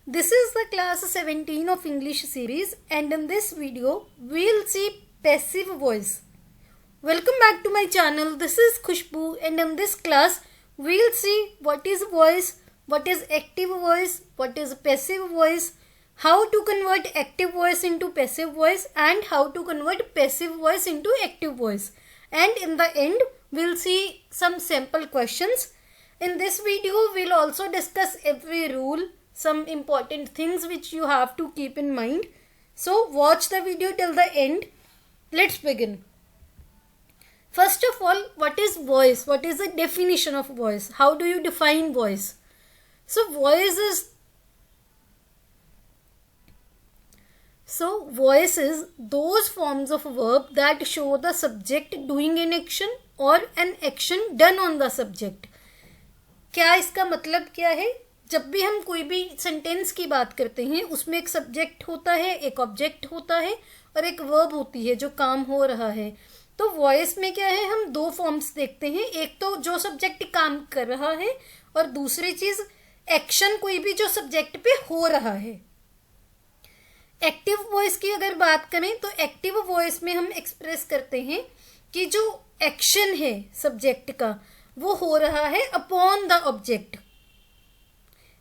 This is the class 17 of English series, and in this video we'll see passive voice. Welcome back to my channel. This is Khushbu, and in this class we'll see what is voice, what is active voice, what is passive voice, how to convert active voice into passive voice, and how to convert passive voice into active voice. And in the end we'll see some sample questions. In this video we'll also discuss every rule, some important things which you have to keep in mind. So watch the video till the end. Let's begin. First of all, what is voice? What is the definition of voice? How do you define voice? So voice is those forms of verb that show the subject doing an action or an action done on the subject. क्या इसका मतलब क्या है? जब भी हम कोई भी सेंटेंस की बात करते हैं उसमें एक सब्जेक्ट होता है, एक ऑब्जेक्ट होता है और एक वर्ब होती है जो काम हो रहा है. तो वॉइस में क्या है, हम दो फॉर्म्स देखते हैं. एक तो जो सब्जेक्ट काम कर रहा है और दूसरी चीज एक्शन कोई भी जो सब्जेक्ट पे हो रहा है. एक्टिव वॉइस की अगर बात करें तो एक्टिव वॉइस में हम एक्सप्रेस करते हैं कि जो एक्शन है सब्जेक्ट का वो हो रहा है upon the object.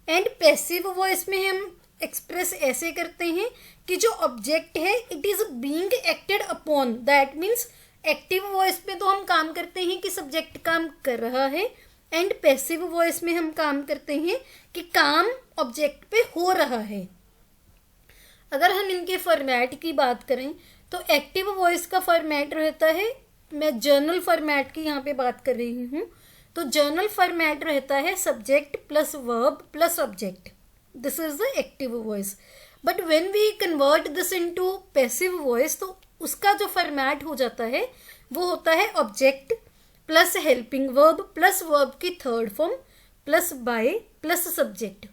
And passive voice में हम एक्सप्रेस ऐसे करते हैं कि जो ऑब्जेक्ट है it is being acted upon. That means active voice में तो हम काम करते हैं कि सब्जेक्ट काम कर रहा है, एंड पैसिव वॉइस में हम काम करते हैं कि काम ऑब्जेक्ट पे हो रहा है. अगर हम इनके फॉर्मेट की बात करें तो एक्टिव वॉइस का फॉर्मेट रहता है, मैं जर्नल फॉर्मेट की यहाँ पे बात कर रही हूँ, तो जर्नल फॉर्मेट रहता है subject plus verb plus object. This is the active voice. But when we convert this into passive voice तो उसका जो फॉर्मेट हो जाता है वो होता है object plus helping verb plus verb की third form plus by plus subject.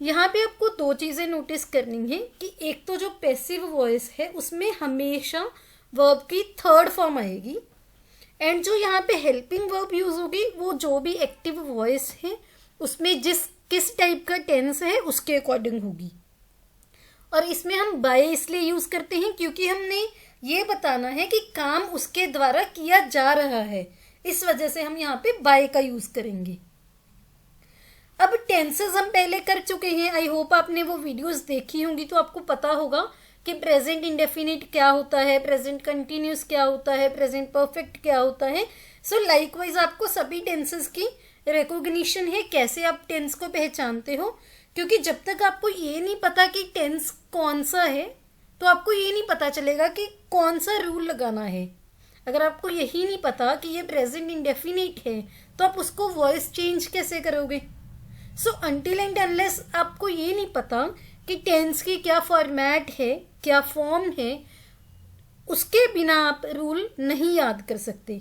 यहाँ पे आपको दो चीजें नोटिस करनी है कि एक तो जो पैसिव वॉइस है उसमें हमेशा वर्ब की थर्ड फॉर्म आएगी, एंड जो यहाँ पे हेल्पिंग वर्ब यूज होगी वो जो भी एक्टिव वॉइस है उसमें किस टाइप का टेंस है उसके अकॉर्डिंग होगी. और इसमें हम बाय इसलिए यूज करते हैं क्योंकि हमने ये बताना है कि काम उसके द्वारा किया जा रहा है, इस वजह से हम यहाँ पे बाय का यूज करेंगे. अब टेंसेस हम पहले कर चुके हैं. आई होप आपने वो वीडियोस देखी होंगी तो आपको पता होगा कि प्रेजेंट इंडेफिनिट क्या होता है, प्रेजेंट कंटिन्यूस क्या होता है, प्रेजेंट परफेक्ट क्या होता है. सो लाइकवाइज आपको सभी टेंसेस की रिकॉग्निशन है, कैसे आप टेंस को पहचानते हो. क्योंकि जब तक आपको ये नहीं पता कि टेंस कौन सा है तो आपको ये नहीं पता चलेगा कि कौन सा रूल लगाना है. अगर आपको यही नहीं पता कि ये प्रेजेंट इंडेफिनिट है तो आप उसको वॉइस चेंज कैसे करोगे. सो अनटिल एंड अनलेस आपको ये नहीं पता कि टेंस की क्या फॉर्मेट है, क्या फॉर्म है, उसके बिना आप रूल नहीं याद कर सकते.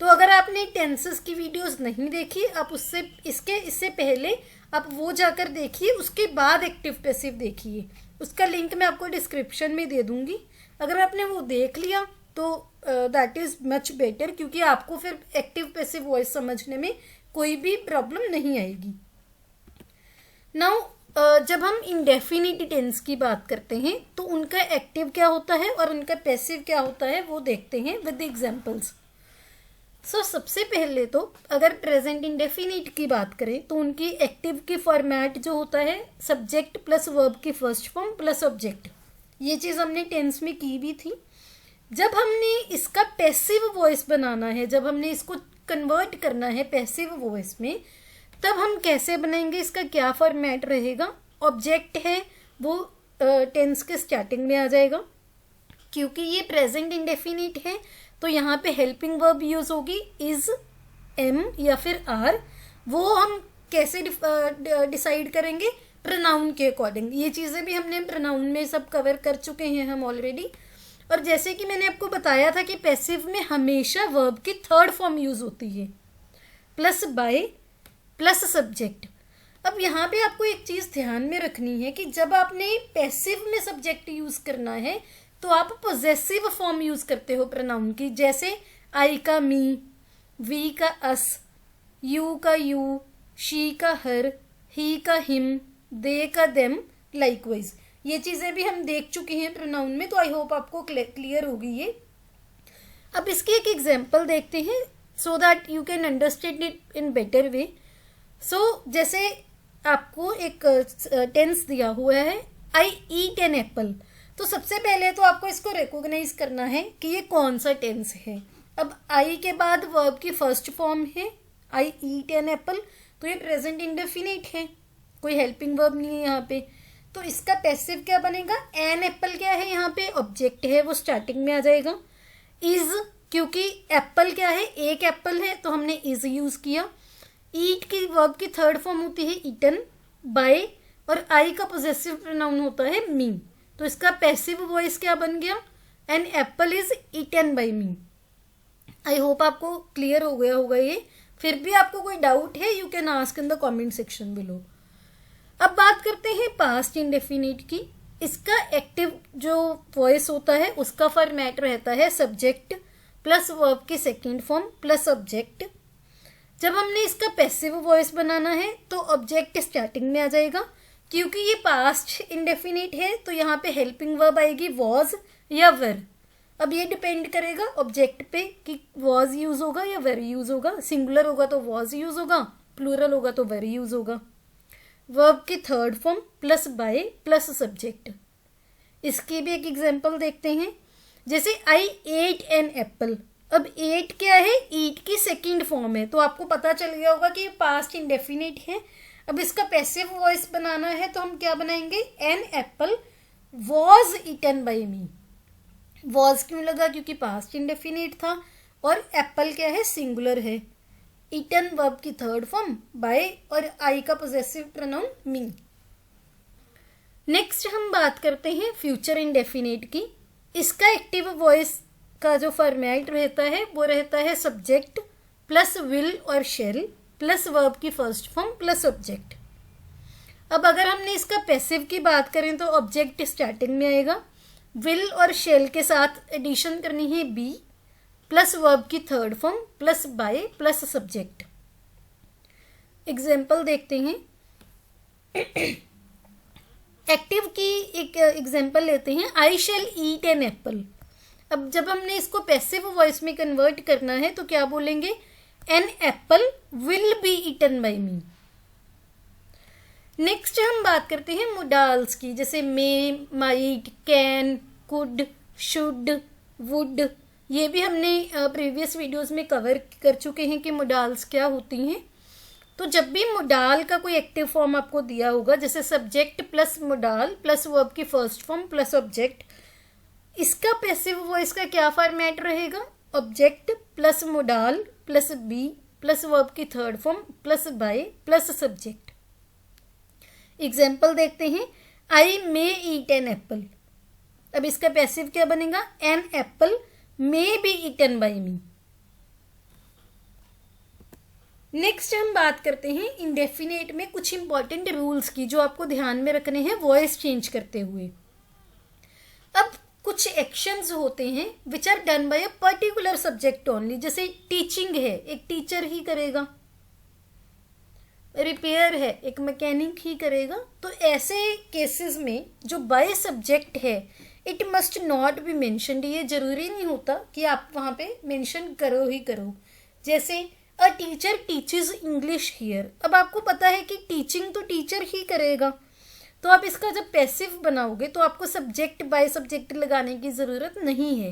तो अगर आपने टेंसेस की वीडियोस नहीं देखी, आप इससे पहले आप वो जाकर देखिए, उसके बाद एक्टिव पैसिव देखिए. उसका लिंक मैं आपको डिस्क्रिप्शन में दे दूंगी. अगर आपने वो देख लिया तो दैट इज मच बेटर, क्योंकि आपको फिर एक्टिव पैसिव वॉइस समझने में कोई भी प्रॉब्लम नहीं आएगी. नाउ जब हम इंडेफिनिट टेंस की बात करते हैं तो उनका एक्टिव क्या होता है और उनका पैसिव क्या होता है वो देखते हैं विद एग्जांपल्स. सो सबसे पहले तो अगर प्रेजेंट इंडेफिनिट की बात करें तो उनकी एक्टिव की फॉर्मेट जो होता है सब्जेक्ट प्लस वर्ब की फर्स्ट फॉर्म प्लस ऑब्जेक्ट. ये चीज़ हमने टेंस में की भी थी. जब हमने इसका पैसिव वॉइस बनाना है, जब हमने इसको कन्वर्ट करना है पैसिव वॉइस में, तब हम कैसे बनाएंगे, इसका क्या फॉर्मेट रहेगा. ऑब्जेक्ट है वो टेंस के स्टार्टिंग में आ जाएगा. क्योंकि ये प्रेजेंट इंडेफिनिट है तो यहाँ पे हेल्पिंग वर्ब यूज होगी इज, एम या फिर आर. वो हम कैसे डिसाइड करेंगे, प्रोनाउन के अकॉर्डिंग. ये चीज़ें भी हमने प्रोनाउन में सब कवर कर चुके हैं हम ऑलरेडी. और जैसे कि मैंने आपको बताया था कि पैसिव में हमेशा वर्ब की थर्ड फॉर्म यूज होती है प्लस बाय प्लस सब्जेक्ट. अब यहाँ पे आपको एक चीज ध्यान में रखनी है कि जब आपने पैसिव में सब्जेक्ट यूज करना है तो आप पोजेसिव फॉर्म यूज करते हो प्रोनाउन की. जैसे आई का मी, वी का अस, यू का यू, शी का हर, ही का हिम, दे का, देम, लाइकवाइज। ये चीज़ें भी हम देख चुके हैं प्रोनाउन में, तो आई होप आपको क्लियर होगी ये। अब इसकी एक एग्जाम्पल देखते हैं so that you can understand it in better way. So जैसे आपको एक टेंस दिया हुआ है, आई ईट एन एप्पल, तो सबसे पहले तो आपको इसको रिकॉग्नाइज करना है कि ये कौन सा टेंस है। अब आई के बाद वर्ब की फर्स्ट फॉर्म है आई ईट एन एप्पल, तो ये प्रेजेंट इंडेफिनिट है, कोई हेल्पिंग वर्ब नहीं है यहाँ पे। तो इसका पैसिव क्या बनेगा, एन एप्पल क्या है यहाँ पे, ऑब्जेक्ट है, वो स्टार्टिंग में आ जाएगा। इज, क्योंकि एप्पल क्या है, एक एप्पल है, तो हमने इज यूज किया। ईट की वर्ब की थर्ड फॉर्म होती है ईटन बाय, और आई का पोजेसिव प्रोनाउन होता है मी, तो इसका पैसिव वॉइस क्या बन गया, an apple is eaten by me. I hope आपको क्लियर हो गया होगा ये। फिर भी आपको कोई डाउट है, you can ask in the comment section below. अब बात करते हैं पास्ट इंडेफिनिट की। इसका एक्टिव जो वॉइस होता है उसका फॉर्मेट रहता है सब्जेक्ट प्लस वर्ब की सेकेंड फॉर्म प्लस ऑब्जेक्ट। जब हमने इसका पैसिव वॉइस बनाना है तो ऑब्जेक्ट स्टार्टिंग में आ जाएगा, क्योंकि ये पास्ट इंडेफिनिट है तो यहाँ पे हेल्पिंग वर्ब आएगी वॉज या वर। अब ये डिपेंड करेगा ऑब्जेक्ट पे कि वॉज यूज होगा या वर यूज होगा। सिंगुलर होगा तो वॉज यूज होगा, प्लूरल होगा तो वर यूज होगा। वर्ब की third form plus by plus subject. इसकी भी एक एग्जांपल देखते हैं, जैसे आई एट एन एप्पल। अब एट क्या है, ईट की सेकंड फॉर्म है, तो आपको पता चल गया होगा कि ये पास्ट इंडेफिनिट है। अब इसका पैसिव वॉइस बनाना है तो हम क्या बनाएंगे, an apple was eaten by me. Was क्यों लगा, क्योंकि पास्ट इंडेफिनिट था, और एप्पल क्या है, सिंगुलर है। ईटन वर्ब की थर्ड फॉर्म बाय, और आई का पोजेसिव प्रोनाउन मी। नेक्स्ट हम बात करते हैं फ्यूचर इंडेफिनिट की। इसका एक्टिव वॉइस का जो फॉर्मेट रहता है वो रहता है सब्जेक्ट प्लस विल और शेल प्लस वर्ब की फर्स्ट फॉर्म प्लस ऑब्जेक्ट। अब अगर हमने इसका पैसिव की बात करें तो ऑब्जेक्ट स्टार्टिंग में आएगा, विल और शेल के साथ एडिशन करनी है बी प्लस वर्ब की third form plus by plus subject. Example देखते हैं। एक्टिव की एक एग्जाम्पल लेते हैं, आई शैल ईट एन एप्पल। अब जब हमने इसको पैसिव वॉइस में कन्वर्ट करना है तो क्या बोलेंगे, an apple will be eaten by me. Next हम बात करते हैं मोडाल्स की, जैसे may, might, can, could, should, would. ये भी हमने प्रीवियस वीडियोस में कवर कर चुके हैं कि मोडाल्स क्या होती हैं। तो जब भी मोडाल का कोई एक्टिव फॉर्म आपको दिया होगा, जैसे subject plus modal plus verb की फर्स्ट फॉर्म प्लस ऑब्जेक्ट, इसका पैसिव वॉइस का क्या फॉर्मेट रहेगा, object plus modal plus be plus verb की third form plus by plus subject. Example देखते हैं, आई मे ईट एन एप्पल। अब इसका पैसिव क्या बनेगा, an apple may be eaten by me. Next हम बात करते हैं इंडेफिनेट में कुछ इंपॉर्टेंट रूल्स की, जो आपको ध्यान में रखने हैं वॉइस चेंज करते हुए। अब कुछ एक्शंस होते हैं which are done by a particular subject only, जैसे टीचिंग है, एक टीचर ही करेगा, रिपेयर है, एक मैकेनिक ही करेगा। तो ऐसे केसेस में जो बाय सब्जेक्ट है it must not be mentioned. ये जरूरी नहीं होता कि आप वहाँ पे मेंशन करो ही करो। जैसे a teacher teaches English here. अब आपको पता है कि टीचिंग तो टीचर ही करेगा, तो आप इसका जब पैसिव बनाओगे तो आपको सब्जेक्ट बाय सब्जेक्ट लगाने की ज़रूरत नहीं है।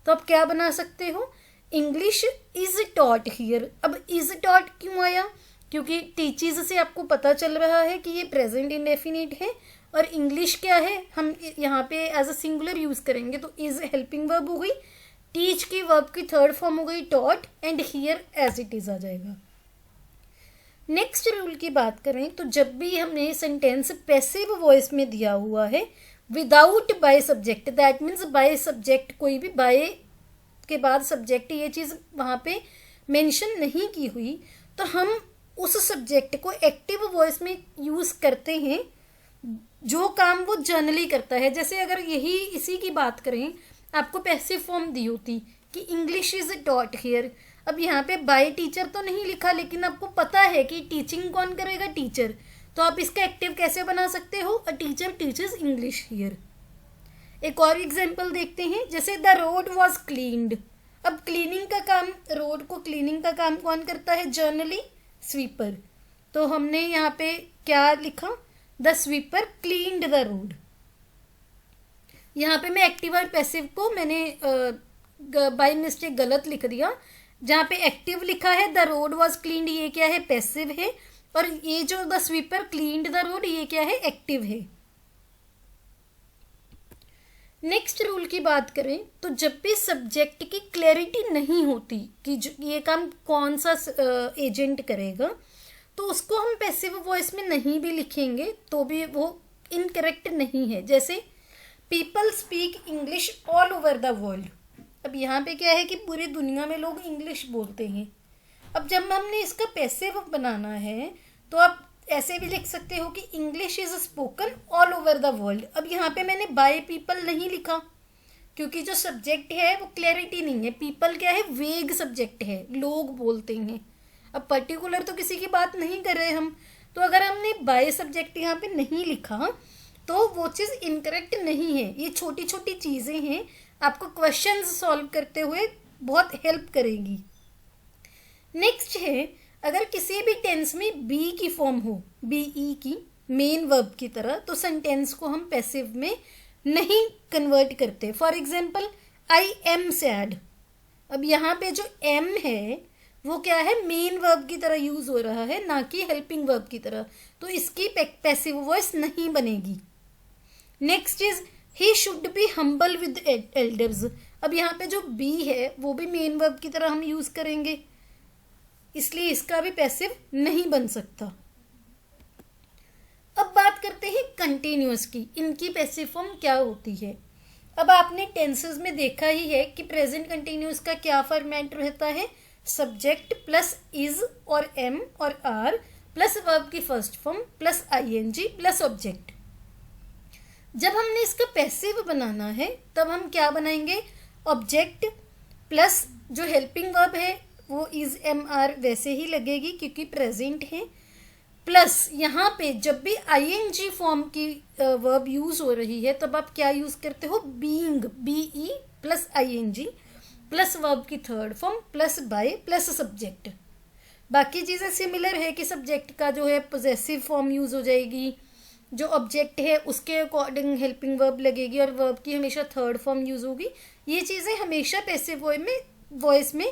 तो आप क्या बना सकते हो, इंग्लिश इज टॉट हियर। अब इज टॉट क्यों आया, क्योंकि टीचीज से आपको पता चल रहा है कि ये प्रेजेंट इंडेफिनिट है, और इंग्लिश क्या है, हम यहाँ पे एज अ सिंगुलर यूज करेंगे, तो इज हेल्पिंग वर्ब हो गई, टीच की वर्ब की थर्ड फॉर्म हो गई taught, and here as it is आ जाएगा। नेक्स्ट रूल की बात करें तो जब भी हमने सेंटेंस पैसिव वॉइस में दिया हुआ है without by subject, that means by subject, कोई भी बाय के बाद सब्जेक्ट ये चीज़ वहाँ पे मेंशन नहीं की हुई, तो हम उस सब्जेक्ट को एक्टिव वॉइस में यूज करते हैं जो काम वो जनरली करता है। जैसे अगर यही इसी की बात करें, आपको पैसिव फॉर्म दी होती कि इंग्लिश इज टॉट हियर। अब यहाँ पे बाय टीचर तो नहीं लिखा, लेकिन आपको पता है कि टीचिंग कौन करेगा, टीचर। तो आप इसका एक्टिव कैसे बना सकते हो? A teacher teachers English here. एक और एग्जाम्पल देखते हैं, जैसे द रोड वॉज क्लीन्ड। अब क्लीनिंग का काम, रोड को क्लीनिंग का काम कौन करता है? Generally sweeper. तो हमने यहाँ पे क्या लिखा? The sweeper cleaned the road. यहाँ पे मैं एक्टिव और पैसिव को मैंने बाय मिस्टेक गलत लिख दिया। जहाँ पे एक्टिव लिखा है द रोड वॉज क्लीन्ड, ये क्या है? पैसिव है। और ये जो the sweeper cleaned the road, ये क्या है? एक्टिव है। नेक्स्ट रूल की बात करें तो जब भी सब्जेक्ट की क्लैरिटी नहीं होती कि ये काम कौन सा एजेंट करेगा, तो उसको हम पैसिव वॉइस में नहीं भी लिखेंगे तो भी वो इनकरेक्ट नहीं है। जैसे people speak English all over the world. अब यहाँ पे क्या है कि पूरी दुनिया में लोग इंग्लिश बोलते हैं। अब जब हमने इसका पैसिव बनाना है तो आप ऐसे भी लिख सकते हो कि English is spoken all over the world. अब यहाँ पे मैंने बाय पीपल नहीं लिखा क्योंकि जो सब्जेक्ट है वो क्लैरिटी नहीं है। पीपल क्या है? वेग सब्जेक्ट है, लोग बोलते हैं। अब पर्टिकुलर तो किसी की बात नहीं कर रहे हम, तो अगर हमने बाय सब्जेक्ट यहाँ पे नहीं लिखा तो वो चीज़ इनकरेक्ट नहीं है। ये छोटी छोटी चीज़ें हैं, आपको क्वेश्चंस सॉल्व करते हुए बहुत हेल्प करेगी। नेक्स्ट है, अगर किसी भी टेंस में बी की फॉर्म हो, बीई की मेन वर्ब की तरह, तो सेंटेंस को हम पैसिव में नहीं कन्वर्ट करते। For example I am sad. अब यहाँ पे जो एम है वो क्या है? मेन वर्ब की तरह यूज हो रहा है, ना कि हेल्पिंग वर्ब की तरह, तो इसकी पैसिव वॉइस नहीं बनेगी। Next is he should be humble with elders. अब यहाँ पे जो बी है वो भी मेन वर्ब की तरह हम यूज करेंगे, इसलिए इसका भी पैसिव नहीं बन सकता। अब बात करते हैं कंटिन्यूअस की, इनकी पैसिव फॉर्म क्या होती है। अब आपने टेंसेस में देखा ही है कि प्रेजेंट कंटिन्यूअस का क्या फॉर्मेट रहता है? सब्जेक्ट प्लस इज और एम और आर प्लस वर्ब की first form plus ING plus object. जब हमने इसका पैसिव बनाना है तब हम क्या बनाएंगे? ऑब्जेक्ट प्लस जो हेल्पिंग वर्ब है वो इज एम आर वैसे ही लगेगी क्योंकि प्रेजेंट है, प्लस यहाँ पे जब भी आईएनजी फॉर्म की वर्ब यूज हो रही है तब आप क्या यूज करते हो? Being, B E plus ING plus verb की third form plus by plus subject. बाकी चीज़ें सिमिलर है कि सब्जेक्ट का जो है पोजेसिव फॉर्म यूज हो जाएगी, जो ऑब्जेक्ट है उसके अकॉर्डिंग हेल्पिंग वर्ब लगेगी और वर्ब की हमेशा थर्ड फॉर्म यूज होगी। ये चीज़ें हमेशा पैसिव वॉइस में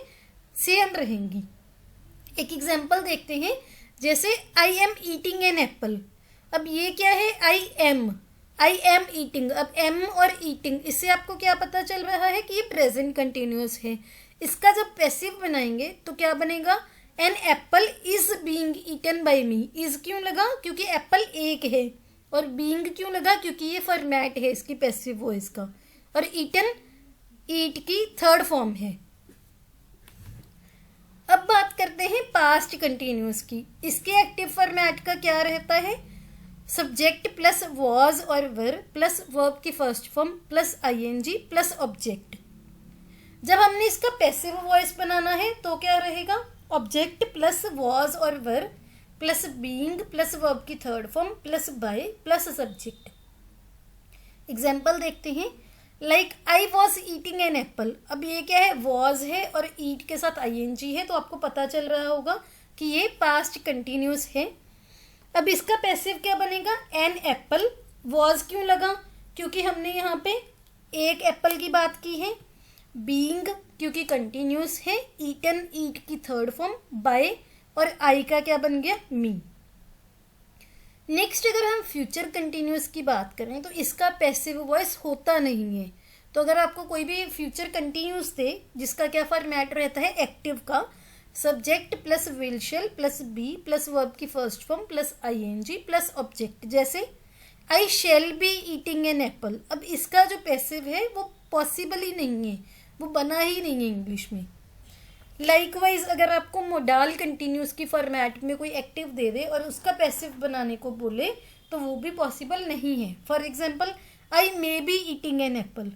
सेम रहेंगी। एक एग्जाम्पल देखते हैं, जैसे I am eating an apple. अब ये क्या है? I am eating. अब एम और ईटिंग, इससे आपको क्या पता चल रहा है कि ये प्रेजेंट कंटिन्यूअस है। इसका जब पैसिव बनाएंगे तो क्या बनेगा? An apple is being eaten by me. Is क्यों लगा? क्योंकि एप्पल एक है। और बीइंग क्यों लगा? क्योंकि ये फॉर्मेट है इसकी पैसिव वॉइस का। और ईटन, ईट की थर्ड फॉर्म है। अब बात करते हैं पास्ट कंटिन्यूअस की। इसके एक्टिव फॉर्मेट का क्या रहता है? सब्जेक्ट प्लस वॉज और वर प्लस वर्ब की first form plus ING plus object. जब हमने इसका पैसिव वॉइस बनाना है तो क्या रहेगा? ऑब्जेक्ट प्लस वॉज और were plus being plus verb की third form plus by plus subject. Example देखते हैं, like I was eating an apple. अब ये क्या है? वॉज है और ईट के साथ आईएनजी है, तो आपको पता चल रहा होगा कि ये पास्ट कंटिन्यूअस है। अब इसका पैसिव क्या बनेगा? An apple. वॉज क्यों लगा? क्योंकि हमने यहाँ पे एक एप्पल की बात की है। बीइंग क्योंकि कंटिन्यूअस है। ईटन, ईट की थर्ड फॉर्म बाय, और आई का क्या बन गया? मी। नेक्स्ट अगर हम फ्यूचर कंटिन्यूअस की बात करें तो इसका पैसिव वॉइस होता नहीं है। तो अगर आपको कोई भी फ्यूचर कंटिन्यूअस दे जिसका क्या फॉर्मेट रहता है एक्टिव का, subject plus will shall plus be plus verb की first form plus ING plus object, जैसे I shall be eating an apple. अब इसका जो पैसिव है वो पॉसिबल ही नहीं है, वो बना ही नहीं है इंग्लिश में। लाइकवाइज अगर आपको मोडाल कंटिन्यूस की फॉर्मेट में कोई एक्टिव दे दे और उसका पैसिव बनाने को बोले तो वो भी पॉसिबल नहीं है। For example I may B eating an Apple,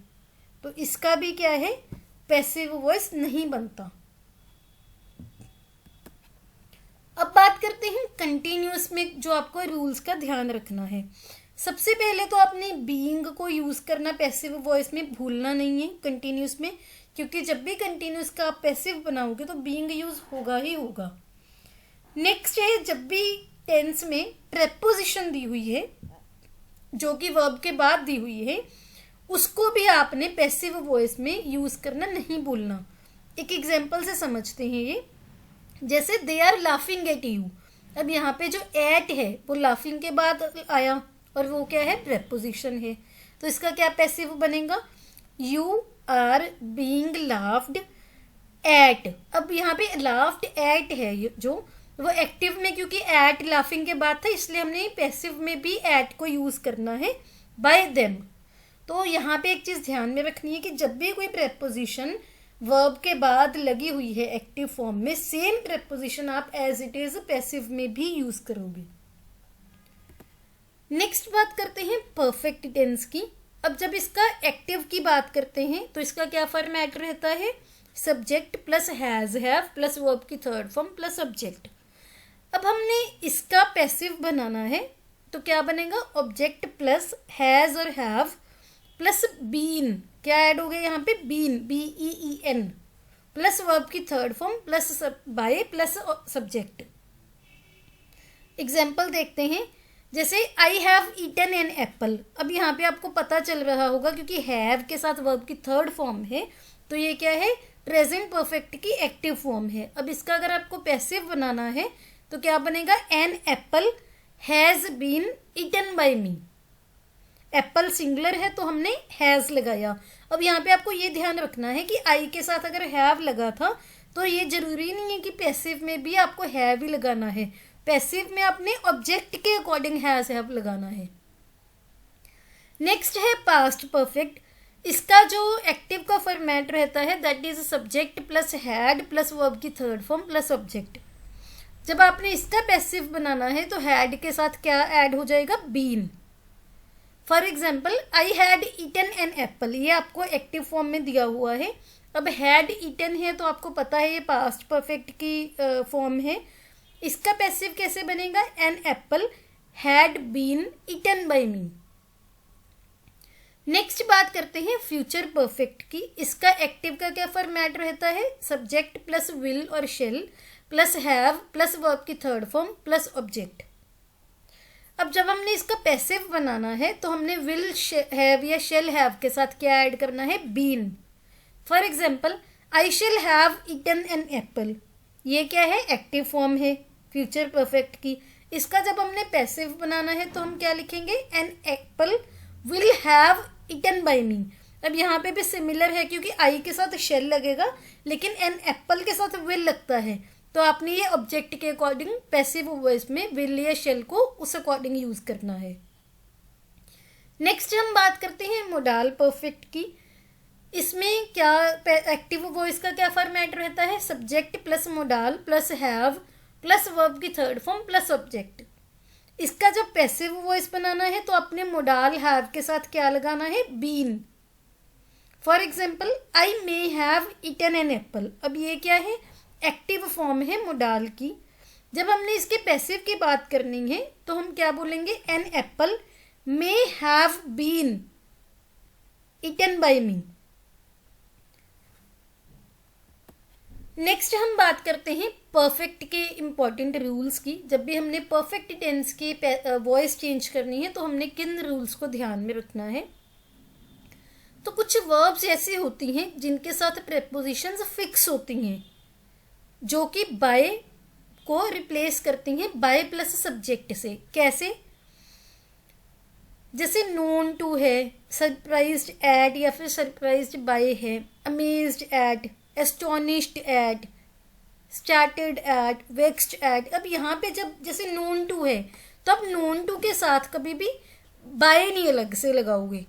तो इसका भी क्या है? पैसिव वॉइस नहीं बनता। अब बात करते हैं कंटिन्यूअस में जो आपको रूल्स का ध्यान रखना है। सबसे पहले तो आपने बीइंग को यूज करना पैसिव वॉइस में भूलना नहीं है कंटिन्यूअस में, क्योंकि जब भी कंटिन्यूअस का आप पैसिव बनाओगे तो बीइंग यूज होगा ही होगा। नेक्स्ट है, जब भी टेंस में प्रेपोजिशन दी हुई है जो कि वर्ब के बाद दी हुई है, उसको भी आपने पैसिव वॉइस में यूज करना नहीं भूलना। एक एग्जांपल से समझते हैं ये, जैसे they are laughing at you. अब यहाँ पे जो एट है वो लाफिंग के बाद आया और वो क्या है, प्रेपोजिशन है, तो इसका क्या पैसिव बनेगा, you are being laughed at. अब यहाँ पे लाफ्ड एट है जो वो एक्टिव में, क्योंकि एट लाफिंग के बाद था इसलिए हमने पैसिव में भी एट को यूज करना है बाय देम। तो यहाँ पे एक चीज ध्यान में रखनी है कि जब भी कोई प्रेपोजिशन वर्ब के बाद लगी हुई है एक्टिव फॉर्म में, सेम प्रेपोजिशन आप एज इट इज पैसिव में भी यूज करोगे। नेक्स्ट बात करते हैं परफेक्ट टेंस की। अब जब इसका एक्टिव की बात करते हैं तो इसका क्या फॉर्मेट रहता है, subject plus has have plus verb की थर्ड फॉर्म प्लस ऑब्जेक्ट। अब हमने इसका पैसिव बनाना है तो क्या बनेगा, ऑब्जेक्ट प्लस हैज और हैव प्लस बीन, क्या ऐड हो गया यहाँ पे, बीन BEEN प्लस वर्ब की third form plus by plus subject. Example देखते हैं, जैसे I have eaten an apple. अब यहाँ पे आपको पता चल रहा होगा क्योंकि हैव के साथ वर्ब की थर्ड फॉर्म है तो ये क्या है, प्रेजेंट परफेक्ट की एक्टिव फॉर्म है। अब इसका अगर आपको पैसिव बनाना है तो क्या बनेगा, an apple has been eaten by me. Apple singular है तो हमने हैज लगाया। अब यहाँ पे आपको ये ध्यान रखना है कि आई के साथ अगर हैव लगा था तो ये जरूरी नहीं है कि पैसिव में भी आपको हैव ही लगाना है, पैसिव में आपने ऑब्जेक्ट के अकॉर्डिंग हैज हैव लगाना है। नेक्स्ट है पास्ट परफेक्ट। इसका जो एक्टिव का फॉर्मेट रहता है that is subject plus had plus verb की थर्ड फॉर्म प्लस ऑब्जेक्ट। जब आपने इसका पैसिव बनाना है तो हैड के साथ क्या ऐड हो जाएगा, been. For example, I had eaten an apple, ये आपको एक्टिव फॉर्म में दिया हुआ है। अब हैड ईटन है तो आपको पता है ये पास्ट परफेक्ट की फॉर्म है। इसका पैसिव कैसे बनेगा, an apple had been eaten by me. Next बात करते हैं फ्यूचर परफेक्ट की। इसका एक्टिव का क्या फॉर्मेट रहता है, सब्जेक्ट प्लस विल और shall plus have plus verb की थर्ड फॉर्म प्लस ऑब्जेक्ट। अब जब हमने इसका पैसिव बनाना है तो हमने विल हैव या शेल हैव के साथ क्या ऐड करना है, been. For example, I shall have eaten an apple, ये क्या है, एक्टिव फॉर्म है फ्यूचर परफेक्ट की। इसका जब हमने पैसिव बनाना है तो हम क्या लिखेंगे, an apple will have eaten by me. अब यहाँ पे भी सिमिलर है क्योंकि आई के साथ शेल लगेगा लेकिन एन एप्पल के साथ विल लगता है, तो आपने ये ऑब्जेक्ट के अकॉर्डिंग पैसिव वॉइस में विल या शेल को उस अकॉर्डिंग यूज करना है। नेक्स्ट हम बात करते हैं मोडाल परफेक्ट की। इसमें क्या एक्टिव वॉइस का क्या फॉर्मेट रहता है, subject plus modal plus have plus verb की थर्ड फॉर्म प्लस ऑब्जेक्ट। इसका जब पैसिव वॉइस बनाना है तो अपने मोडाल हैव के साथ क्या लगाना है, been. For example, I may have eaten an apple. अब ये क्या है, एक्टिव फॉर्म है मोडाल की। जब हमने इसके पैसिव की बात करनी है तो हम क्या बोलेंगे, an apple may have been eaten by me. Next हम बात करते हैं परफेक्ट के इंपॉर्टेंट रूल्स की। जब भी हमने परफेक्ट टेंस की वॉइस चेंज करनी है तो हमने किन रूल्स को ध्यान में रखना है। तो कुछ वर्ब्स ऐसी होती हैं जिनके साथ प्रेपोजिशंस फिक्स होती हैं जो कि बाय को रिप्लेस करती हैं बाय प्लस सब्जेक्ट से। कैसे, जैसे नोन टू है, सरप्राइज्ड एट या फिर सरप्राइज्ड बाय है, amazed at, astonished at, started at, vexed at. अब यहाँ पे जब जैसे नोन टू है तो अब नोन टू के साथ कभी भी बाय नहीं अलग से लगाओगे।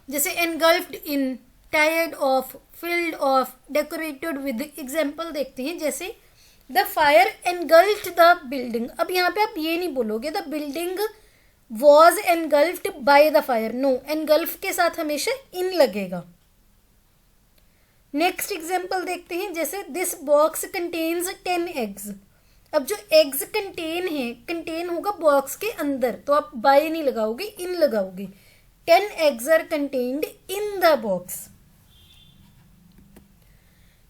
जैसे engulfed in, tired of, filled of, decorated with. Example देखते हैं, जैसे the fire engulfed the building. अब यहाँ पे आप ये नहीं बोलोगे the building was engulfed by the fire, no, engulf के साथ हमेशा इन लगेगा। नेक्स्ट एग्जाम्पल देखते हैं, जैसे दिस बॉक्स कंटेन्स 10 एग्स। अब जो एग्स कंटेन होगा बॉक्स के अंदर, तो आप बाय नहीं लगाओगे, इन लगाओगे। 10 eggs are contained in the box.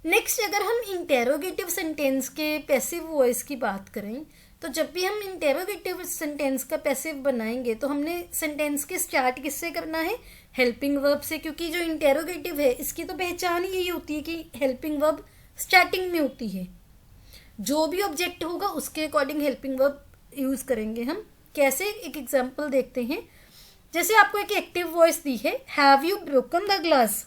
Next, अगर हम इंटेरोगेटिव सेंटेंस के पैसिव वॉइस की बात करें, तो जब भी हम इंटेरोगेटिव सेंटेंस का पैसिव बनाएंगे तो हमने सेंटेंस के स्टार्ट किससे करना है? हेल्पिंग वर्ब से, क्योंकि जो इंटेरोगेटिव है इसकी तो पहचान यही होती है कि हेल्पिंग वर्ब स्टार्टिंग में होती है। जो भी ऑब्जेक्ट होगा उसके अकॉर्डिंग हेल्पिंग वर्ब यूज करेंगे हम। कैसे? एक एग्जाम्पल देखते हैं। जैसे आपको एक एक्टिव वॉइस दी है, have you broken the glass.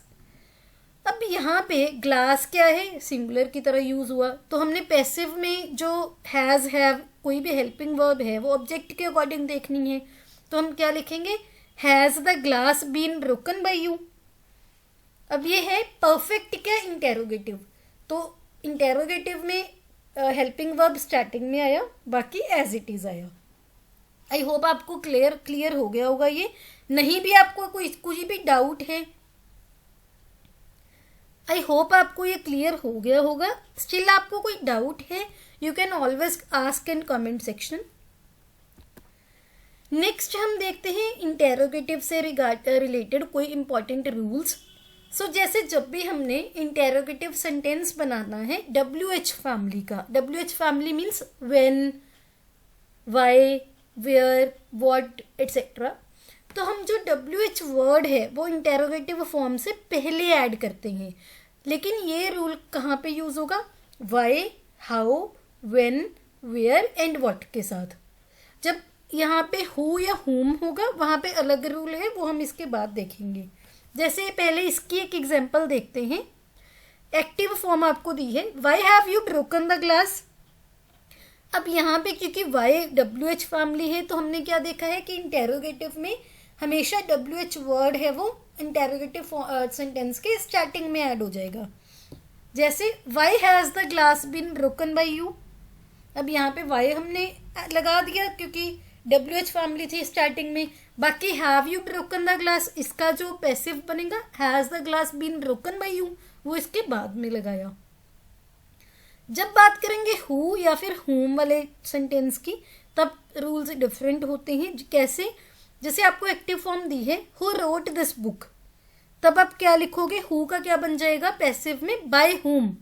अब यहाँ पे ग्लास क्या है? सिंगुलर की तरह यूज हुआ, तो हमने पैसिव में जो हैज, हैव, कोई भी हेल्पिंग वर्ब है वो ऑब्जेक्ट के अकॉर्डिंग देखनी है। तो हम क्या लिखेंगे? Has the glass been broken by you. अब ये है परफेक्ट क्या? इंटेरोगेटिव। तो इंटेरोगेटिव में हेल्पिंग वर्ब स्टार्टिंग में आया, बाकी एज इट इज आया। आई होप आपको क्लियर हो गया होगा। ये नहीं भी आपको कुछ भी डाउट है, आई होप आपको ये क्लियर हो गया होगा। स्टिल आपको कोई डाउट है, you can always ask in comment section. Next हम देखते हैं इंटेरोगेटिव से रिलेटेड कोई इंपॉर्टेंट रूल्स। सो जैसे जब भी हमने इंटेरोगेटिव सेंटेंस बनाना है WH फैमिली का, WH family means when, why, where, what etcetera, तो हम जो WH वर्ड है वो इंटेरोगेटिव फॉर्म से पहले ऐड करते हैं। लेकिन ये रूल कहाँ पे यूज होगा? Why, how, when, where and what के साथ। जब यहाँ पे हु या हुम होगा वहाँ पे अलग रूल है, वो हम इसके बाद देखेंगे। जैसे पहले इसकी एक एग्जांपल देखते हैं। एक्टिव फॉर्म आपको दी है, why have you broken the glass. अब यहाँ पे क्योंकि वाई WH फैमिली है तो हमने क्या देखा है कि इंटेरोगेटिव में हमेशा WH वर्ड है वो इंटेरोगेटिव सेंटेंस के स्टार्टिंग में ऐड हो जाएगा। जैसे why has the glass been broken by you. अब यहाँ पे वाई हमने लगा दिया क्योंकि WH फैमिली थी स्टार्टिंग में। बाकी have you broken the glass, इसका जो पैसिव बनेगा has the glass been broken by you, वो इसके बाद में लगाया। जब बात करेंगे हु या फिर हुम वाले सेंटेंस की, तब रूल्स डिफरेंट होते हैं। कैसे? जैसे आपको एक्टिव फॉर्म दी है, हु रोट दिस बुक, तब आप क्या लिखोगे? हु का क्या बन जाएगा पैसिव में? बाय हुम,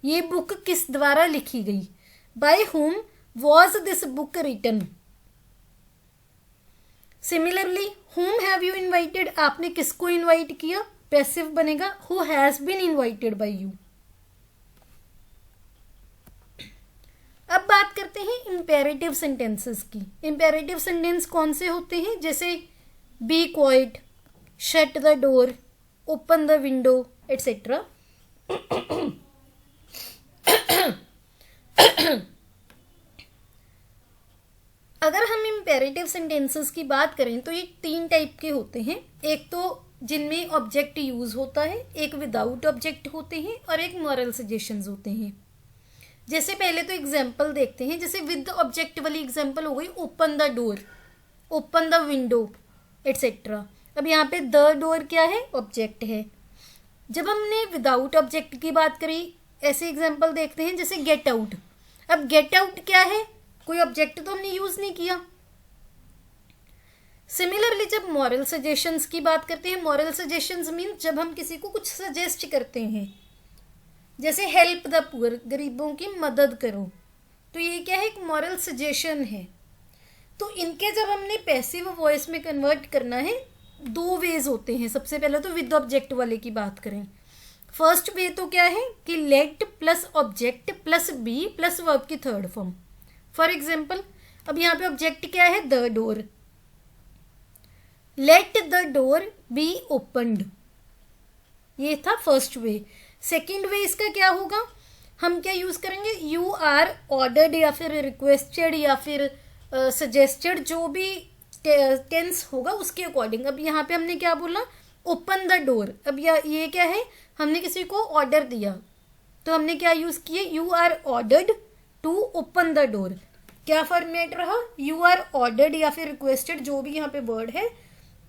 ये बुक किस द्वारा लिखी गई। By whom was this book written. Similarly whom have you invited, आपने किसको इन्वाइट किया? पैसिव बनेगा who has been invited by you. अब बात करते हैं इंपेरेटिव सेंटेंसेस की। इंपेरेटिव सेंटेंस कौन से होते हैं? जैसे be quiet, shut the door, open the window etcetera. अगर हम इंपेरेटिव सेंटेंसेस की बात करें तो ये 3 टाइप के होते हैं। एक तो जिनमें ऑब्जेक्ट यूज होता है, एक विदाउट ऑब्जेक्ट होते हैं और एक मॉरल सजेशंस होते हैं। जैसे पहले तो एग्जाम्पल देखते हैं। जैसे विद ऑब्जेक्ट वाली एग्जाम्पल हो गई open the door, open the window etcetera. अब यहाँ पे द डोर क्या है? ऑब्जेक्ट है। जब हमने विदाउट ऑब्जेक्ट की बात करी, ऐसे एग्जाम्पल देखते हैं जैसे गेट आउट। अब गेट आउट क्या है? कोई ऑब्जेक्ट तो हमने यूज नहीं किया। सिमिलरली जब मॉरल सजेशंस की बात करते हैं, मॉरल सजेशंस मीन जब हम किसी को कुछ सजेस्ट करते हैं, जैसे हेल्प द पुअर, गरीबों की मदद करो, तो ये क्या है? एक मॉरल सजेशन है। तो इनके जब हमने पैसिव वॉइस में कन्वर्ट करना है, 2 वेज होते हैं। सबसे पहले तो विद ऑब्जेक्ट वाले की बात करें, फर्स्ट वे तो क्या है कि let plus object plus be plus verb की थर्ड फॉर्म। फॉर एग्जाम्पल अब यहाँ पे ऑब्जेक्ट क्या है? The door, let the door be opened, ये था फर्स्ट वे। सेकेंड वे इसका क्या होगा? हम क्या यूज करेंगे? यू आर ऑर्डर्ड या फिर रिक्वेस्टेड या फिर सजेस्टेड, जो भी टेंस होगा उसके अकॉर्डिंग। अब यहाँ पे हमने क्या बोला? Open the door. अब ये क्या है? हमने किसी को ऑर्डर दिया, तो हमने क्या यूज किए? You are ordered to open the door. क्या फॉर्मेट रहा? यू आर ऑर्डर्ड या फिर रिक्वेस्टेड, जो भी यहाँ पे वर्ड है,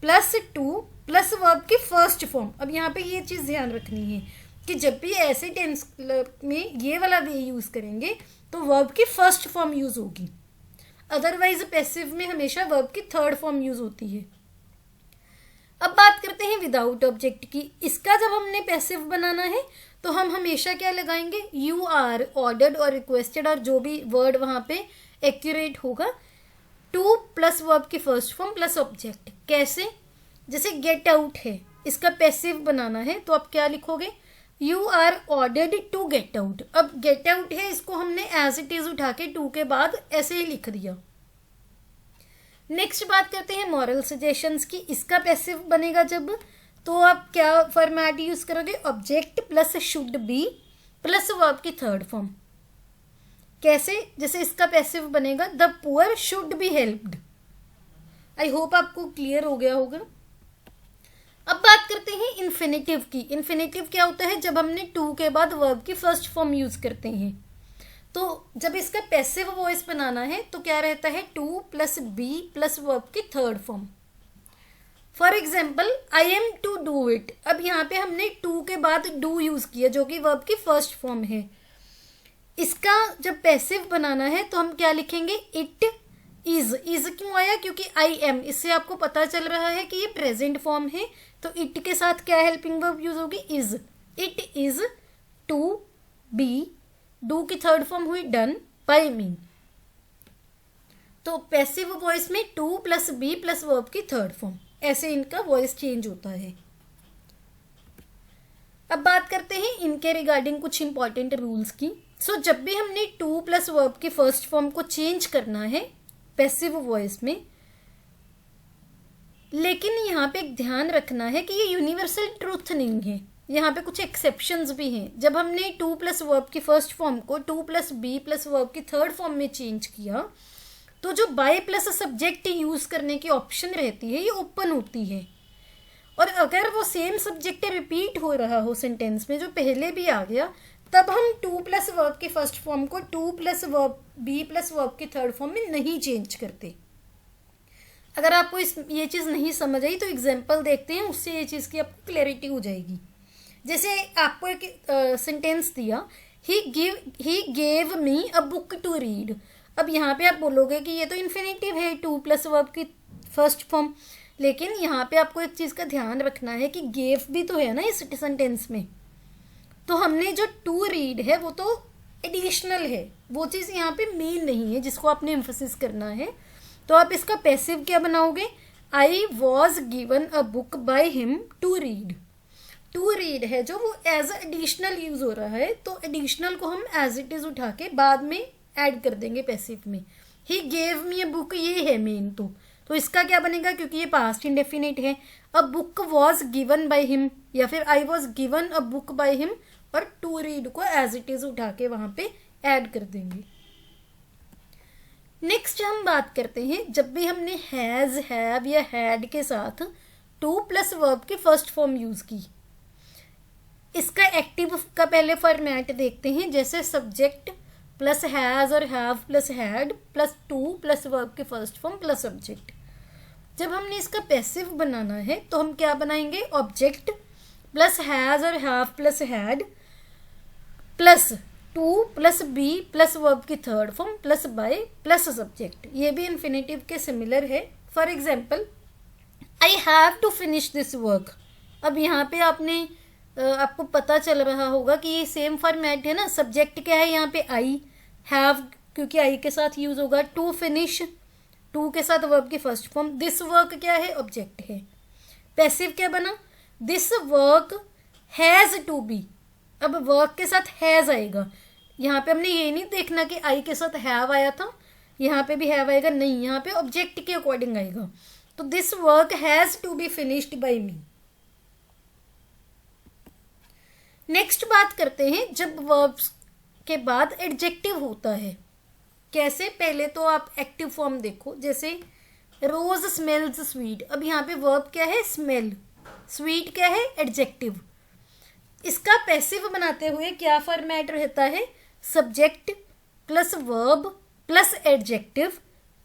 प्लस टू प्लस वर्ब की फर्स्ट फॉर्म। अब यहाँ पे ये चीज ध्यान रखनी है कि जब भी ऐसे टेंस में ये वाला वे यूज करेंगे तो वर्ब की फर्स्ट फॉर्म यूज होगी, अदरवाइज पैसिव में हमेशा वर्ब की थर्ड फॉर्म यूज होती है। अब बात करते हैं विदाउट ऑब्जेक्ट की। इसका जब हमने पैसिव बनाना है तो हम हमेशा क्या लगाएंगे, यू आर, ऑर्डर्ड और रिक्वेस्टेड और जो भी वर्ड वहां पे एक्यूरेट होगा, टू प्लस वर्ब की फर्स्ट फॉर्म प्लस ऑब्जेक्ट। कैसे, जैसे गेट आउट है, इसका पैसिव बनाना है तो आप क्या लिखोगे, you are ordered to get out. अब गेट आउट है, इसको हमने एज इट इज उठा के टू के बाद ऐसे ही लिख दिया। नेक्स्ट बात करते हैं मॉरल सजेशंस की। इसका पैसिव बनेगा जब, तो आप क्या फॉर्मेट यूज करोगे, object plus should be plus verb की थर्ड फॉर्म। कैसे, जैसे इसका पैसिव बनेगा the poor should be helped. I hope आपको क्लियर हो गया होगा। अब बात करते हैं इन्फिनेटिव की। इन्फिनेटिव क्या होता है, जब हमने टू के बाद वर्ब की फर्स्ट फॉर्म यूज करते हैं। तो जब इसका पैसिव वॉइस बनाना है तो क्या रहता है, to plus be plus verb की third form. For example, I am to do it. अब यहाँ पे हमने टू के बाद डू यूज किया जो कि वर्ब की फर्स्ट फॉर्म है। इसका जब पैसिव बनाना है तो हम क्या लिखेंगे, इट इज। इज क्यों आया, क्योंकि आई एम, इससे आपको पता चल रहा है कि ये प्रेजेंट फॉर्म है, तो इट के साथ क्या हेल्पिंग वर्ब यूज होगी, is. It is to be, do की थर्ड फॉर्म हुई डन बाय मी। तो पैसिव वॉइस में to plus be plus verb की थर्ड फॉर्म, ऐसे इनका वॉइस चेंज होता है। अब बात करते हैं इनके रिगार्डिंग कुछ इंपॉर्टेंट रूल्स की। सो जब भी हमने टू प्लस वर्ब की फर्स्ट फॉर्म को चेंज करना है पैसिव वॉइस में, लेकिन यहाँ पे एक ध्यान रखना है कि ये यूनिवर्सल ट्रूथ नहीं है, यहाँ पे कुछ एक्सेप्शंस भी हैं। जब हमने टू प्लस वर्ब की फर्स्ट फॉर्म को to plus be plus verb की थर्ड फॉर्म में चेंज किया तो जो बाय प्लस सब्जेक्ट यूज करने की ऑप्शन रहती है ये ओपन होती है, और अगर वो सेम सब्जेक्ट रिपीट हो रहा हो सेंटेंस में जो पहले भी आ गया, तब हम टू प्लस वर्ब की फर्स्ट फॉर्म को to plus verb B plus verb की थर्ड फॉर्म में नहीं चेंज करते। अगर आपको ये चीज़ नहीं समझ आई तो एग्जाम्पल देखते हैं, उससे ये चीज़ की आपको क्लैरिटी हो जाएगी। जैसे आपको एक सेंटेंस दिया, he gave me a book to read. अब यहाँ पे आप बोलोगे कि ये तो इन्फिनेटिव है, टू प्लस वर्ब की फर्स्ट फॉर्म, लेकिन यहाँ पे आपको एक चीज़ का ध्यान रखना है कि गेव भी तो है ना इस सेंटेंस में, तो हमने जो टू रीड है वो तो एडिशनल है, वो चीज़ यहाँ पे मेन नहीं है जिसको आपने एम्फेसिस करना है। तो आप इसका पैसिव क्या बनाओगे, I was given a book by him to read. To read है जो वो एज एडिशनल यूज हो रहा है, तो एडिशनल को हम एज इट इज उठा के बाद में ऐड कर देंगे पैसिव में। ही गेव मी अ बुक, ये है मेन। तो इसका क्या बनेगा, क्योंकि ये पास्ट इंडेफिनिट है, a book was given by him या फिर आई was given a book by him, और टू रीड को एज इट इज उठा के वहां पे ऐड कर देंगे। नेक्स्ट हम बात करते हैं जब भी हमने हैज, हैव या हैड के साथ टू प्लस वर्ब की फर्स्ट फॉर्म यूज की। इसका एक्टिव का पहले फॉर्मेट देखते हैं, जैसे सब्जेक्ट प्लस हैज और have plus had plus to plus verb की फर्स्ट फॉर्म प्लस ऑब्जेक्ट। जब हमने इसका पैसिव बनाना है तो हम क्या बनाएंगे, ऑब्जेक्ट प्लस हैज और have plus had plus to plus be plus verb की third form plus by plus subject. ये भी इन्फिनेटिव के सिमिलर है। For example, I have to finish this work. अब यहाँ पे आपको पता चल रहा होगा कि ये सेम फॉर्मेट है ना, सब्जेक्ट क्या है यहाँ पे आई, हैव क्योंकि आई के साथ यूज होगा, टू फिनिश टू के साथ वर्ब की फर्स्ट फॉर्म, दिस वर्क क्या है, ऑब्जेक्ट है। पैसिव क्या बना, this work has to be. अब वर्क के साथ हैज आएगा, यहाँ पे हमने ये नहीं देखना कि आई के साथ हैव आया था, यहाँ पे भी हैव आएगा, नहीं, यहाँ पे ऑब्जेक्ट के अकॉर्डिंग आएगा। तो this work has to be finished by me. Next बात करते हैं जब वर्ब्स के बाद एडजेक्टिव होता है। कैसे, पहले तो आप एक्टिव फॉर्म देखो, जैसे रोज स्मेल्स स्वीट। अब यहाँ पे वर्ब क्या है, स्मेल, स्वीट क्या है, एडजेक्टिव। इसका पैसिव बनाते हुए क्या फॉर्मेट रहता है, subject plus verb plus adjective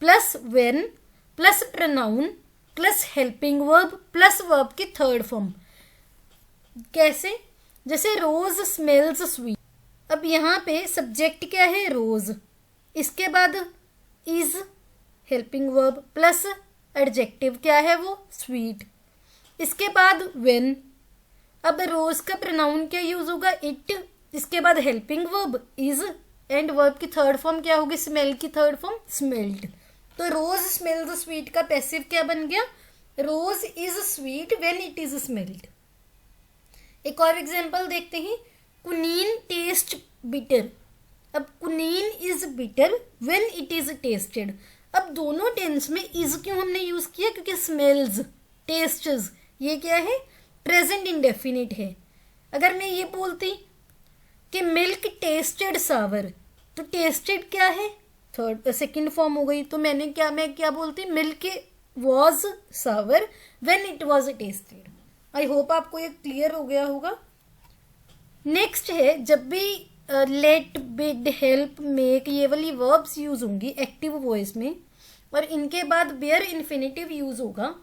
plus when plus pronoun plus helping verb plus verb की थर्ड फॉर्म। कैसे, जैसे रोज स्मेल्स स्वीट। अब यहाँ पे सब्जेक्ट क्या है, रोज, इसके बाद is helping verb plus adjective क्या है वो, स्वीट, इसके बाद व्हेन। अब रोज का प्रोनाउन क्या यूज होगा, इट, इसके बाद helping verb is, and verb की थर्ड फॉर्म क्या होगी, स्मेल की थर्ड फॉर्म स्मेल्ड। तो रोज स्मेल्स स्वीट का पैसिव क्या बन गया, rose is sweet when it is smelled. एक और एग्जांपल देखते हैं, कुनीन टेस्ट बिटर। अब quinine is bitter when it is tasted. अब दोनों टेंस में इज क्यों हमने यूज किया, क्योंकि स्मेल्स, टेस्ट्स, ये क्या है, प्रेजेंट इंडेफिनिट है। अगर मैं ये बोलती कि मिल्क टेस्टेड सावर, तो टेस्टेड क्या है, सेकंड फॉर्म हो गई। तो मैं क्या बोलती, milk was sour when it was tasted. I hope आपको ये क्लियर हो गया होगा। नेक्स्ट है, जब भी लेट, बिड, हेल्प, मेक, ये वाली वर्ब्स यूज होंगी एक्टिव वॉइस में, और इनके बाद बेयर इन्फिनेटिव यूज होगा,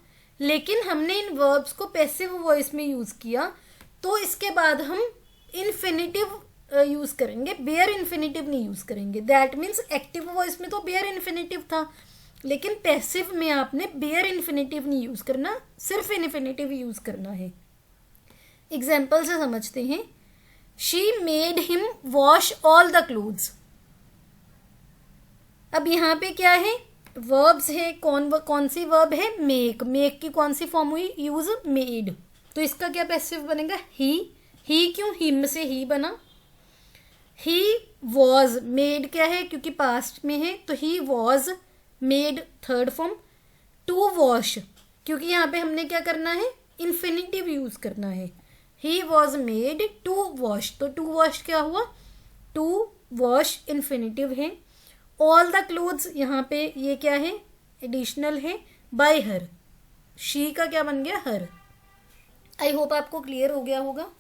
लेकिन हमने इन वर्ब्स को पैसिव वॉइस में यूज किया, तो इसके बाद हम इन्फिनेटिव यूज करेंगे, बेयर इन्फिनेटिव नहीं यूज करेंगे। दैट मीन्स एक्टिव वॉइस में तो बेयर इन्फिनेटिव था, लेकिन पैसिव में आपने बेयर इन्फिनेटिव नहीं यूज करना, सिर्फ इन्फिनेटिव यूज करना है। एग्जाम्पल से समझते हैं, she made him wash all the clothes. अब यहाँ पे क्या है, वर्ब्स है, कौन सी वर्ब है, मेक, मेक की कौन सी फॉर्म हुई, यूज मेड, तो इसका क्या पैसिव बनेगा, ही क्यों, हिम से ही बना। ही वॉज, मेड क्या है, क्योंकि पास्ट में है, तो he was made third form. To wash, क्योंकि यहाँ पे हमने क्या करना है, इन्फिनिटिव यूज करना है, he was made to wash, तो टू वॉश क्या हुआ, टू वॉश इन्फिनिटिव है। ऑल द क्लोथ्स, यहाँ पे ये क्या है, एडिशनल है, बाय हर, शी का क्या बन गया, हर। आई होप आपको क्लियर हो गया होगा।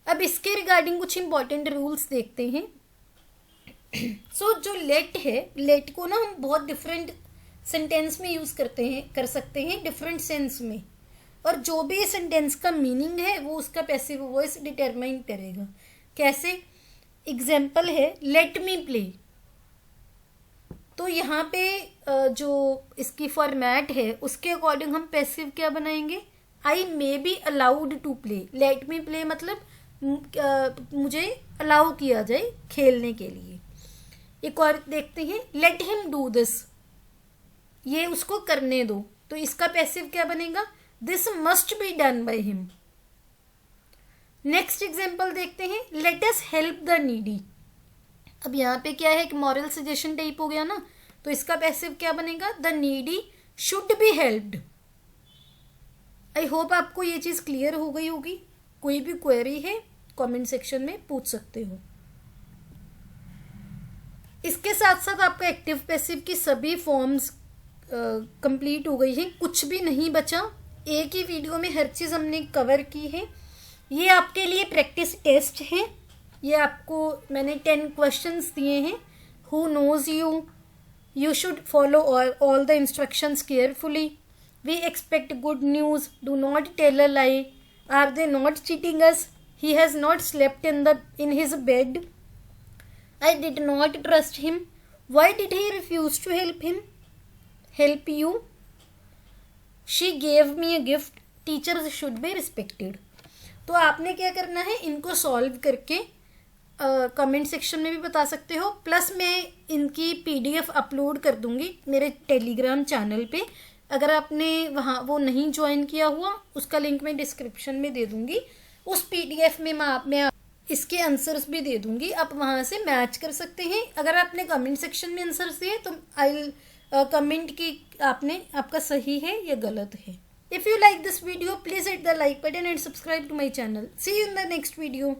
अब इसके रिगार्डिंग कुछ इंपॉर्टेंट रूल्स देखते हैं। सो जो लेट है, लेट को ना हम बहुत डिफरेंट सेंटेंस में यूज कर सकते हैं, डिफरेंट सेंस में, और जो भी सेंटेंस का मीनिंग है वो उसका पैसिव वॉइस डिटरमाइन करेगा। कैसे, एग्जाम्पल है, लेट मी प्ले। तो यहाँ पे जो इसकी फॉर्मेट है उसके अकॉर्डिंग हम पैसिव क्या बनाएंगे, I may be allowed to play. Let me play मतलब मुझे अलाउ किया जाए खेलने के लिए। एक और देखते हैं, लेट हिम डू दिस, ये उसको करने दो, तो इसका पैसिव क्या बनेगा, this must be done by him. Next example देखते हैं, let us help the needy. अब यहाँ पे क्या है, एक मॉरल सजेशन टाइप हो गया ना, तो इसका पैसिव क्या बनेगा, the needy should be helped. I hope आपको ये चीज क्लियर हो गई होगी। कोई भी क्वेरी है कमेंट सेक्शन में पूछ सकते हो। इसके साथ साथ आपका एक्टिव पैसिव की सभी फॉर्म्स कंप्लीट हो गई हैं, कुछ भी नहीं बचा। एक ही वीडियो में हर चीज़ हमने कवर की है। ये आपके लिए प्रैक्टिस टेस्ट है। ये आपको मैंने 10 क्वेश्चंस दिए हैं। Who knows you should follow all the instructions carefully. We expect good news, do not tell a lie, are they not cheating us, he has not slept in his bed, I did not trust him. Why did he refuse to help you? She gave me a gift. Teachers should be respected. तो आपने क्या करना है, इनको solve करके comment section में भी बता सकते हो, प्लस मैं इनकी PDF अपलोड कर दूंगी मेरे टेलीग्राम चैनल पे। अगर आपने वहाँ वो नहीं ज्वाइन किया हुआ, उसका लिंक मैं डिस्क्रिप्शन में दे दूंगी। उस PDF में मैं इसके आंसर्स भी दे दूंगी, आप वहां से मैच कर सकते हैं। अगर आपने कमेंट सेक्शन में आंसर्स दिए तो आई कमेंट की आपका सही है या गलत है। If you like this video please hit the like button and subscribe to my channel. See you in the next video.